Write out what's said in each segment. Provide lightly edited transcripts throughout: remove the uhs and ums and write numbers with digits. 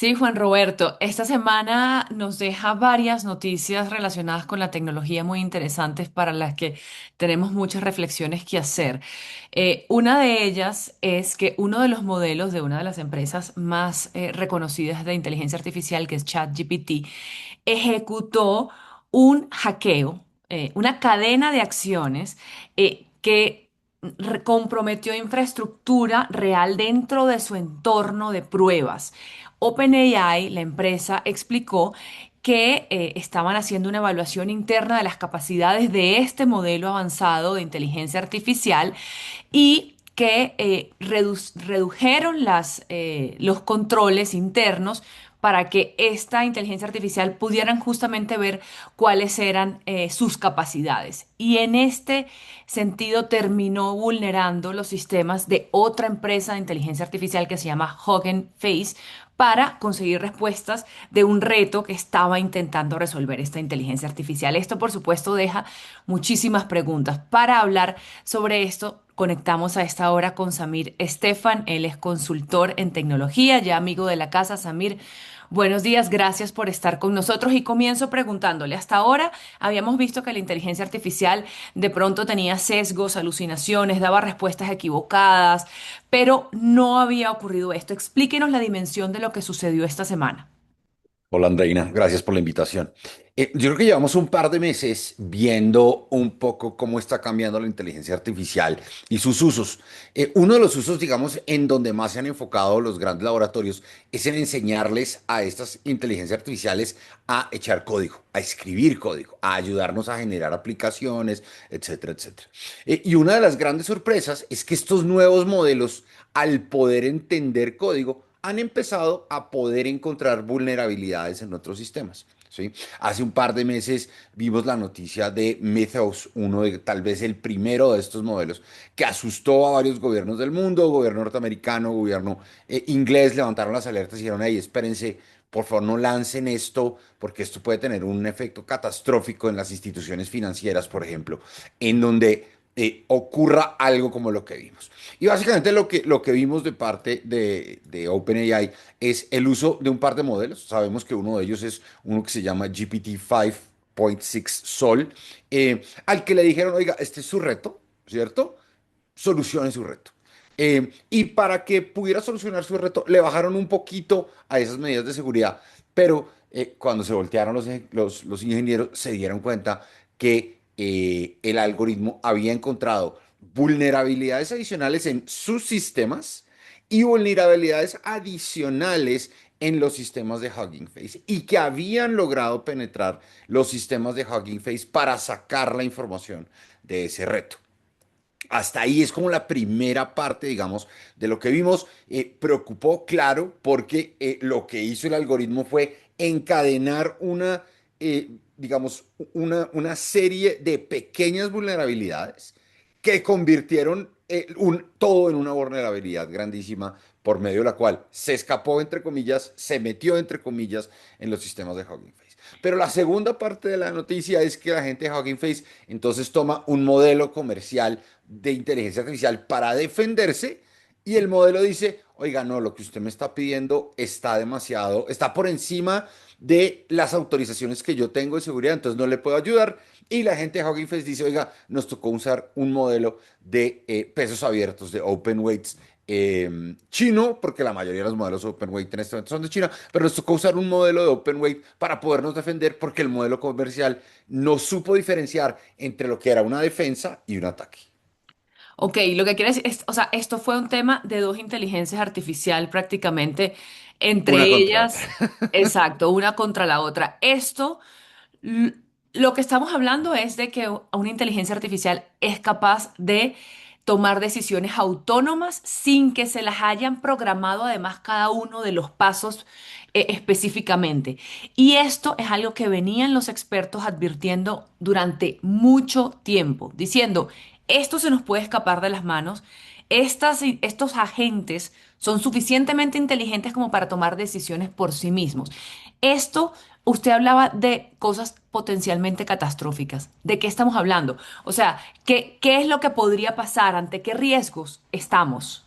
Sí, Juan Roberto, esta semana nos deja varias noticias relacionadas con la tecnología muy interesantes para las que tenemos muchas reflexiones que hacer. Una de ellas es que uno de los modelos de una de las empresas más reconocidas de inteligencia artificial, que es ChatGPT, ejecutó un hackeo, una cadena de acciones que comprometió infraestructura real dentro de su entorno de pruebas. OpenAI, la empresa, explicó que estaban haciendo una evaluación interna de las capacidades de este modelo avanzado de inteligencia artificial y que redujeron los controles internos para que esta inteligencia artificial pudieran justamente ver cuáles eran sus capacidades. Y en este sentido terminó vulnerando los sistemas de otra empresa de inteligencia artificial que se llama Hugging Face para conseguir respuestas de un reto que estaba intentando resolver esta inteligencia artificial. Esto, por supuesto, deja muchísimas preguntas. Para hablar sobre esto, conectamos a esta hora con Samir Estefan. Él es consultor en tecnología, ya amigo de la casa. Samir, buenos días, gracias por estar con nosotros. Y comienzo preguntándole, hasta ahora habíamos visto que la inteligencia artificial de pronto tenía sesgos, alucinaciones, daba respuestas equivocadas, pero no había ocurrido esto. Explíquenos la dimensión de lo que sucedió esta semana. Hola Andreina, gracias por la invitación. Yo creo que llevamos un par de meses viendo un poco cómo está cambiando la inteligencia artificial y sus usos. Uno de los usos, digamos, en donde más se han enfocado los grandes laboratorios es en enseñarles a estas inteligencias artificiales a echar código, a escribir código, a ayudarnos a generar aplicaciones, etcétera, etcétera. Y una de las grandes sorpresas es que estos nuevos modelos, al poder entender código, han empezado a poder encontrar vulnerabilidades en otros sistemas. ¿Sí? Hace un par de meses vimos la noticia de Mythos, uno de tal vez el primero de estos modelos, que asustó a varios gobiernos del mundo, gobierno norteamericano, gobierno inglés, levantaron las alertas y dijeron, hey, espérense, por favor no lancen esto, porque esto puede tener un efecto catastrófico en las instituciones financieras, por ejemplo, en donde ocurra algo como lo que vimos. Y básicamente lo que vimos de parte de OpenAI es el uso de un par de modelos. Sabemos que uno de ellos es uno que se llama GPT-5.6 Sol, al que le dijeron, oiga, este es su reto, ¿cierto? Solucione su reto. Y para que pudiera solucionar su reto, le bajaron un poquito a esas medidas de seguridad, pero cuando se voltearon los ingenieros, se dieron cuenta que el algoritmo había encontrado vulnerabilidades adicionales en sus sistemas y vulnerabilidades adicionales en los sistemas de Hugging Face y que habían logrado penetrar los sistemas de Hugging Face para sacar la información de ese reto. Hasta ahí es como la primera parte, digamos, de lo que vimos. Preocupó, claro, porque lo que hizo el algoritmo fue encadenar digamos, una serie de pequeñas vulnerabilidades que convirtieron todo en una vulnerabilidad grandísima por medio de la cual se escapó, entre comillas, se metió, entre comillas, en los sistemas de Hugging Face. Pero la segunda parte de la noticia es que la gente de Hugging Face entonces toma un modelo comercial de inteligencia artificial para defenderse y el modelo dice, oiga, no, lo que usted me está pidiendo está demasiado, está por encima de las autorizaciones que yo tengo de seguridad, entonces no le puedo ayudar. Y la gente de Hugging Face dice, oiga, nos tocó usar un modelo de pesos abiertos, de open weights chino, porque la mayoría de los modelos open weight en este momento son de China, pero nos tocó usar un modelo de open weight para podernos defender porque el modelo comercial no supo diferenciar entre lo que era una defensa y un ataque. Ok, lo que quiere decir es, o sea, esto fue un tema de dos inteligencias artificial prácticamente, entre Una contra otra. ellas, exacto, una contra la otra. L- lo que estamos hablando es de que una inteligencia artificial es capaz de tomar decisiones autónomas sin que se las hayan programado además cada uno de los pasos específicamente. Y esto es algo que venían los expertos advirtiendo durante mucho tiempo, diciendo, esto se nos puede escapar de las manos. Estos agentes son suficientemente inteligentes como para tomar decisiones por sí mismos. Esto, usted hablaba de cosas potencialmente catastróficas. ¿De qué estamos hablando? O sea, ¿qué es lo que podría pasar? ¿Ante qué riesgos estamos?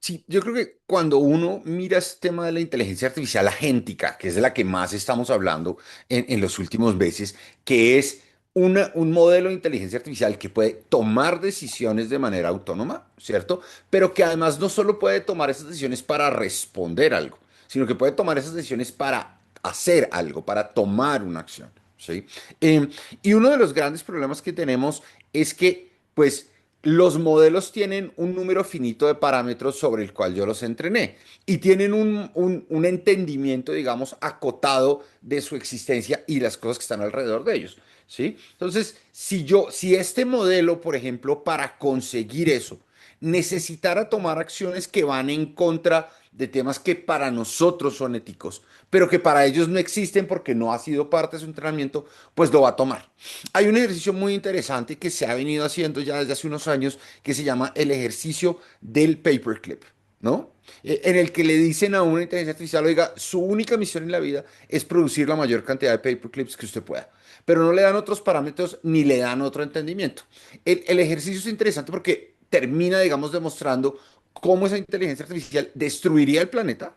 Sí, yo creo que cuando uno mira este tema de la inteligencia artificial agéntica, que es de la que más estamos hablando en los últimos meses, que es un modelo de inteligencia artificial que puede tomar decisiones de manera autónoma, ¿cierto? Pero que además no solo puede tomar esas decisiones para responder algo, sino que puede tomar esas decisiones para hacer algo, para tomar una acción, ¿sí? Eh, y uno de los grandes problemas que tenemos es que, pues, los modelos tienen un número finito de parámetros sobre el cual yo los entrené y tienen un entendimiento, digamos, acotado de su existencia y las cosas que están alrededor de ellos, ¿sí? Entonces, si este modelo, por ejemplo, para conseguir eso, necesitara tomar acciones que van en contra de temas que para nosotros son éticos, pero que para ellos no existen porque no ha sido parte de su entrenamiento, pues lo va a tomar. Hay un ejercicio muy interesante que se ha venido haciendo ya desde hace unos años que se llama el ejercicio del paperclip, ¿no? En el que le dicen a una inteligencia artificial, oiga, su única misión en la vida es producir la mayor cantidad de paperclips que usted pueda, pero no le dan otros parámetros ni le dan otro entendimiento. El ejercicio es interesante porque termina, digamos, demostrando cómo esa inteligencia artificial destruiría el planeta,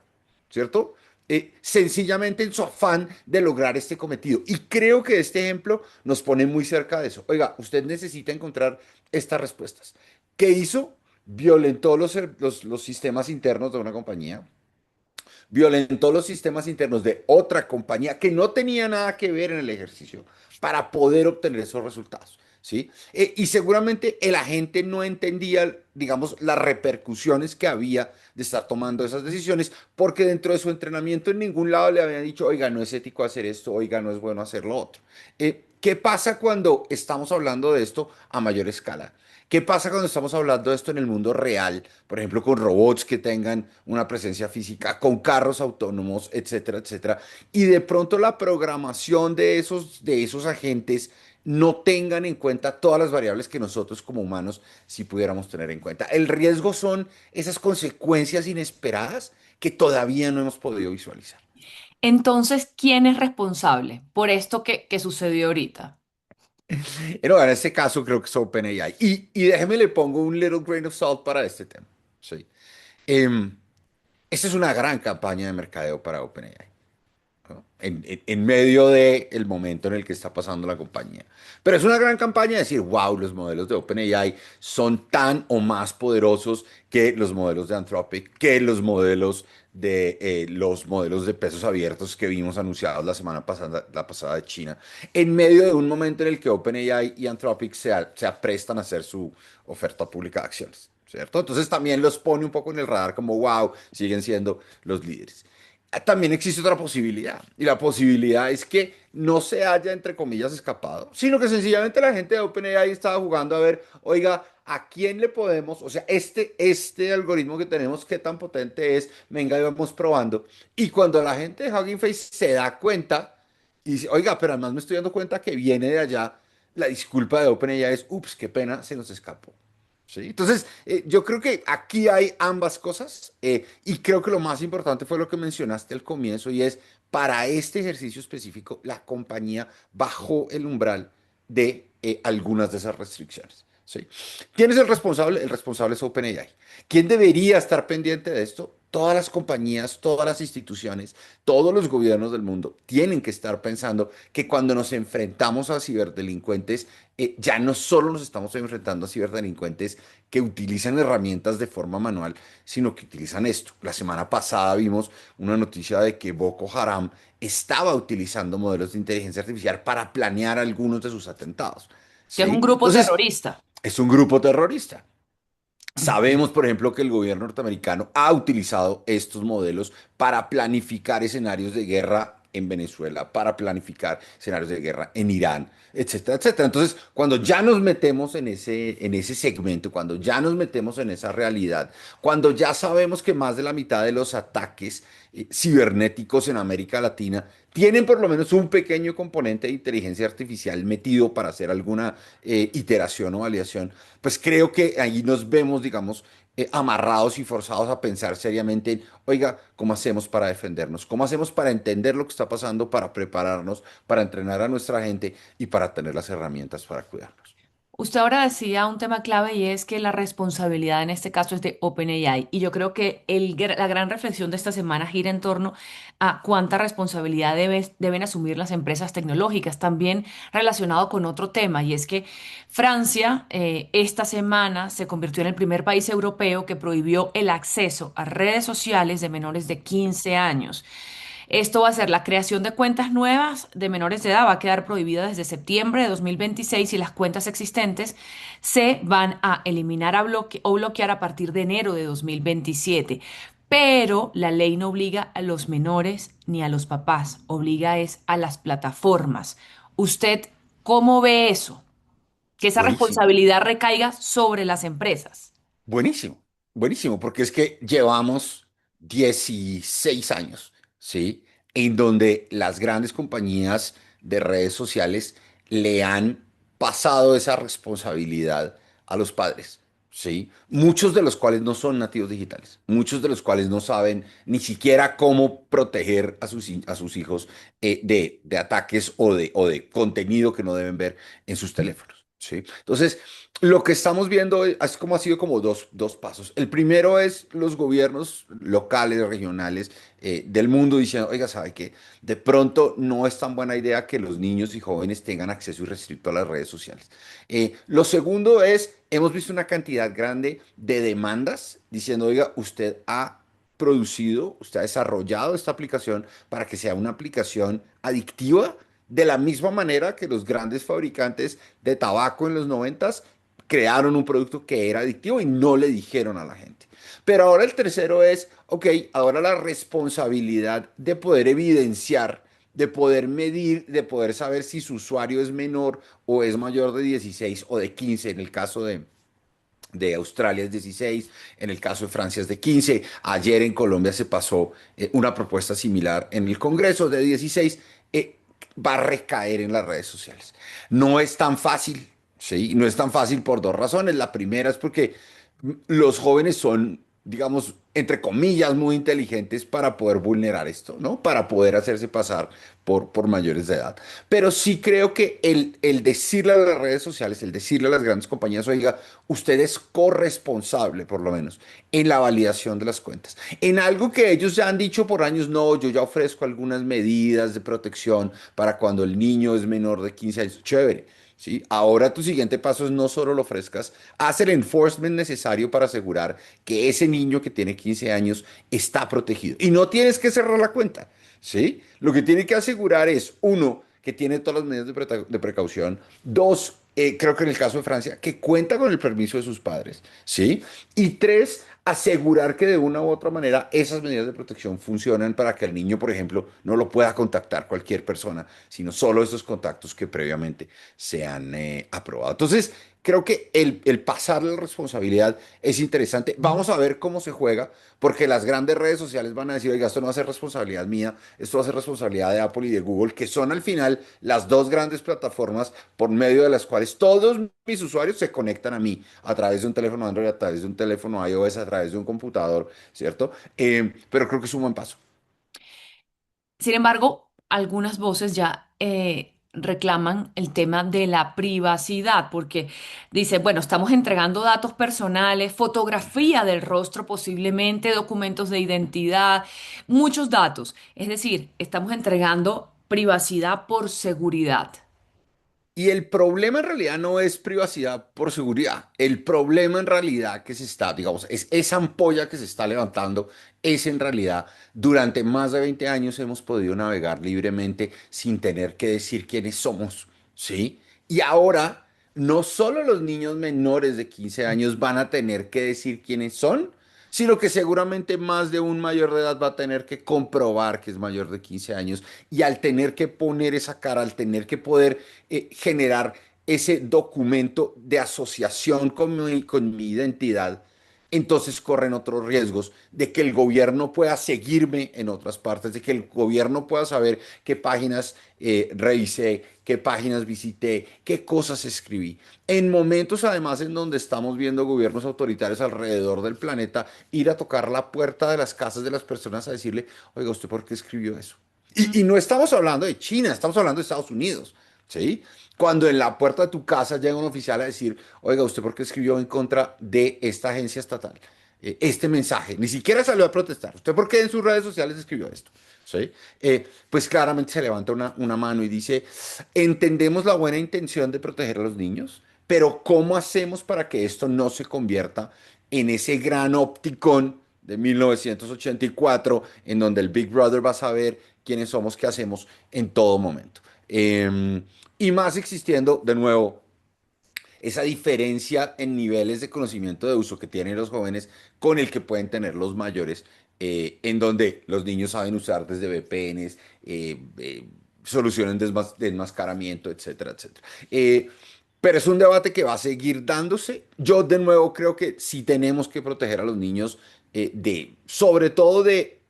¿cierto? Sencillamente en su afán de lograr este cometido. Y creo que este ejemplo nos pone muy cerca de eso. Oiga, usted necesita encontrar estas respuestas. ¿Qué hizo? Violentó los sistemas internos de una compañía, violentó los sistemas internos de otra compañía que no tenía nada que ver en el ejercicio para poder obtener esos resultados. ¿Sí? Y seguramente el agente no entendía, digamos, las repercusiones que había de estar tomando esas decisiones, porque dentro de su entrenamiento en ningún lado le habían dicho, oiga, no es ético hacer esto, oiga, no es bueno hacer lo otro. ¿Qué pasa cuando estamos hablando de esto a mayor escala? ¿Qué pasa cuando estamos hablando de esto en el mundo real? Por ejemplo, con robots que tengan una presencia física, con carros autónomos, etcétera, etcétera. Y de pronto la programación de esos agentes no tengan en cuenta todas las variables que nosotros como humanos sí pudiéramos tener en cuenta. El riesgo son esas consecuencias inesperadas que todavía no hemos podido visualizar. Entonces, ¿quién es responsable por esto que sucedió ahorita? Pero en este caso creo que es OpenAI. Y déjeme le pongo un little grain of salt para este tema. Sí. Em, Esta es una gran campaña de mercadeo para OpenAI, ¿no? En medio del momento en el que está pasando la compañía. Pero es una gran campaña de decir, wow, los modelos de OpenAI son tan o más poderosos que los modelos de Anthropic, que los modelos de pesos abiertos que vimos anunciados la pasada de China, en medio de un momento en el que OpenAI y Anthropic se aprestan a hacer su oferta pública de acciones. ¿Cierto? Entonces también los pone un poco en el radar como, wow, siguen siendo los líderes. También existe otra posibilidad, y la posibilidad es que no se haya, entre comillas, escapado, sino que sencillamente la gente de OpenAI estaba jugando a ver, oiga, ¿a quién le podemos, o sea, este algoritmo que tenemos, qué tan potente es? Venga, y vamos probando. Y cuando la gente de Hugging Face se da cuenta y dice, oiga, pero además me estoy dando cuenta que viene de allá, la disculpa de OpenAI es, ups, qué pena, se nos escapó. ¿Sí? Entonces, yo creo que aquí hay ambas cosas, y creo que lo más importante fue lo que mencionaste al comienzo y es, para este ejercicio específico, la compañía bajó el umbral de algunas de esas restricciones. ¿Sí? ¿Quién es el responsable? El responsable es OpenAI. ¿Quién debería estar pendiente de esto? Todas las compañías, todas las instituciones, todos los gobiernos del mundo tienen que estar pensando que cuando nos enfrentamos a ciberdelincuentes, ya no solo nos estamos enfrentando a ciberdelincuentes que utilizan herramientas de forma manual, sino que utilizan esto. La semana pasada vimos una noticia de que Boko Haram estaba utilizando modelos de inteligencia artificial para planear algunos de sus atentados. Que es un ¿Sí? grupo Entonces, terrorista. es un grupo terrorista. Ujú. Sabemos, por ejemplo, que el gobierno norteamericano ha utilizado estos modelos para planificar escenarios de guerra en Venezuela, para planificar escenarios de guerra en Irán, etcétera, etcétera. Entonces, cuando ya nos metemos en ese segmento, cuando ya nos metemos en esa realidad, cuando ya sabemos que más de la mitad de los ataques cibernéticos en América Latina tienen por lo menos un pequeño componente de inteligencia artificial metido para hacer alguna iteración o validación, pues creo que ahí nos vemos, digamos, amarrados y forzados a pensar seriamente en, oiga, ¿cómo hacemos para defendernos? ¿Cómo hacemos para entender lo que está pasando, para prepararnos, para entrenar a nuestra gente y para tener las herramientas para cuidarnos? Usted ahora decía un tema clave y es que la responsabilidad en este caso es de OpenAI. Y yo creo que la gran reflexión de esta semana gira en torno a cuánta responsabilidad deben asumir las empresas tecnológicas. También relacionado con otro tema, y es que Francia esta semana se convirtió en el primer país europeo que prohibió el acceso a redes sociales de menores de 15 años. Esto va a ser la creación de cuentas nuevas de menores de edad, va a quedar prohibida desde septiembre de 2026 y las cuentas existentes se van a eliminar o bloquear a partir de enero de 2027. Pero la ley no obliga a los menores ni a los papás, obliga es a las plataformas. ¿Usted cómo ve eso? Que esa Buenísimo. responsabilidad recaiga sobre las empresas. Buenísimo, buenísimo, porque es que llevamos 16 años, ¿sí? En donde las grandes compañías de redes sociales le han pasado esa responsabilidad a los padres, ¿sí? Muchos de los cuales no son nativos digitales, muchos de los cuales no saben ni siquiera cómo proteger a sus hijos de ataques o de contenido que no deben ver en sus teléfonos, ¿sí? Entonces, lo que estamos viendo es como ha sido como dos pasos. El primero es los gobiernos locales, regionales del mundo diciendo, oiga, ¿sabe qué? De pronto no es tan buena idea que los niños y jóvenes tengan acceso irrestricto a las redes sociales. Lo segundo es, hemos visto una cantidad grande de demandas diciendo, oiga, usted ha producido, usted ha desarrollado esta aplicación para que sea una aplicación adictiva de la misma manera que los grandes fabricantes de tabaco en los noventas crearon un producto que era adictivo y no le dijeron a la gente. Pero ahora el tercero es, ok, ahora la responsabilidad de poder evidenciar, de poder medir, de poder saber si su usuario es menor o es mayor de 16 o de 15 en el caso de Australia es 16, en el caso de Francia es de 15. Ayer en Colombia se pasó una propuesta similar en el Congreso de 16. Va a recaer en las redes sociales. No es tan fácil, ¿sí? No es tan fácil por dos razones. La primera es porque los jóvenes son, digamos, entre comillas, muy inteligentes para poder vulnerar esto, ¿no? Para poder hacerse pasar por mayores de edad. Pero sí creo que el decirle a las redes sociales, el decirle a las grandes compañías, oiga, usted es corresponsable, por lo menos, en la validación de las cuentas. En algo que ellos ya han dicho por años, no, yo ya ofrezco algunas medidas de protección para cuando el niño es menor de 15 años. Chévere. ¿Sí? Ahora tu siguiente paso es no solo lo ofrezcas, haz el enforcement necesario para asegurar que ese niño que tiene 15 años está protegido. Y no tienes que cerrar la cuenta, ¿sí? Lo que tiene que asegurar es, uno, que tiene todas las medidas de precaución. Dos, creo que en el caso de Francia, que cuenta con el permiso de sus padres, ¿sí? Y tres, asegurar que de una u otra manera esas medidas de protección funcionan para que el niño, por ejemplo, no lo pueda contactar cualquier persona, sino solo esos contactos que previamente se han aprobado. Entonces, creo que el pasarle la responsabilidad es interesante. Vamos a ver cómo se juega, porque las grandes redes sociales van a decir, oiga, esto no va a ser responsabilidad mía, esto va a ser responsabilidad de Apple y de Google, que son al final las dos grandes plataformas por medio de las cuales todos mis usuarios se conectan a mí a través de un teléfono Android, a través de un teléfono iOS, a través de un computador, ¿cierto? Pero creo que es un buen paso. Sin embargo, algunas voces ya reclaman el tema de la privacidad, porque dice, bueno, estamos entregando datos personales, fotografía del rostro posiblemente, documentos de identidad, muchos datos. Es decir, estamos entregando privacidad por seguridad. Y el problema en realidad no es privacidad por seguridad. El problema en realidad que se está, digamos, es esa ampolla que se está levantando, es en realidad, durante más de 20 años hemos podido navegar libremente sin tener que decir quiénes somos, ¿sí? Y ahora, no solo los niños menores de 15 años van a tener que decir quiénes son, sino que seguramente más de un mayor de edad va a tener que comprobar que es mayor de 15 años y al tener que poner esa cara, al tener que poder generar ese documento de asociación con mi identidad, entonces corren otros riesgos de que el gobierno pueda seguirme en otras partes, de que el gobierno pueda saber qué páginas revisé, qué páginas visité, qué cosas escribí. En momentos además en donde estamos viendo gobiernos autoritarios alrededor del planeta ir a tocar la puerta de las casas de las personas a decirle, oiga, ¿usted por qué escribió eso? Y no estamos hablando de China, estamos hablando de Estados Unidos, ¿sí? cuando en la puerta de tu casa llega un oficial a decir, oiga, ¿usted por qué escribió en contra de esta agencia estatal? Este mensaje, ni siquiera salió a protestar. ¿Usted por qué en sus redes sociales escribió esto? ¿Sí? Pues claramente se levanta una mano y dice, entendemos la buena intención de proteger a los niños, pero ¿cómo hacemos para que esto no se convierta en ese gran opticón de 1984 en donde el Big Brother va a saber quiénes somos, qué hacemos en todo momento? Y más existiendo, de nuevo, esa diferencia en niveles de conocimiento de uso que tienen los jóvenes con el que pueden tener los mayores, en donde los niños saben usar desde VPNs, soluciones de enmascaramiento, etcétera, etcétera. Pero es un debate que va a seguir dándose. Yo de nuevo creo que sí tenemos que proteger a los niños sobre todo de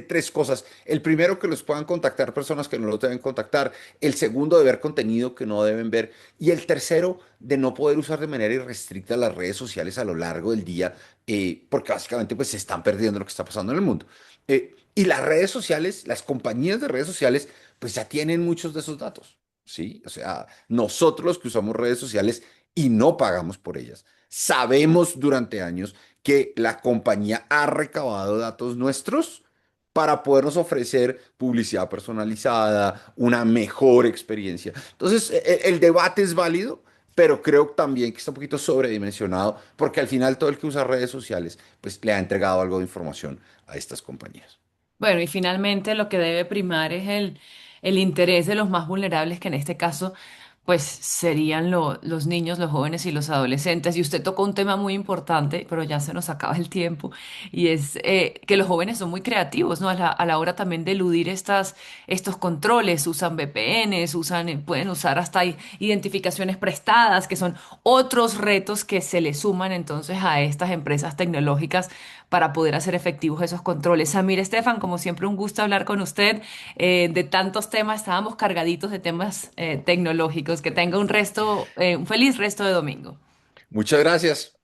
tres cosas. El primero, que los puedan contactar personas que no los deben contactar. El segundo, de ver contenido que no deben ver. Y el tercero, de no poder usar de manera irrestricta las redes sociales a lo largo del día, porque básicamente pues se están perdiendo lo que está pasando en el mundo. Y las redes sociales, las compañías de redes sociales, pues ya tienen muchos de esos datos, ¿sí? O sea, nosotros los que usamos redes sociales y no pagamos por ellas, sabemos durante años que la compañía ha recabado datos nuestros para podernos ofrecer publicidad personalizada, una mejor experiencia. Entonces, el debate es válido, pero creo también que está un poquito sobredimensionado, porque al final todo el que usa redes sociales, pues le ha entregado algo de información a estas compañías. Bueno, y finalmente lo que debe primar es el interés de los más vulnerables, que en este caso, pues serían los niños, los jóvenes y los adolescentes. Y usted tocó un tema muy importante, pero ya se nos acaba el tiempo, y es que los jóvenes son muy creativos, ¿no? A la hora también de eludir estos controles, usan VPNs, pueden usar hasta identificaciones prestadas, que son otros retos que se le suman entonces a estas empresas tecnológicas para poder hacer efectivos esos controles. Samir Estefan, como siempre, un gusto hablar con usted de tantos temas. Estábamos cargaditos de temas tecnológicos. Que tenga un feliz resto de domingo. Muchas gracias.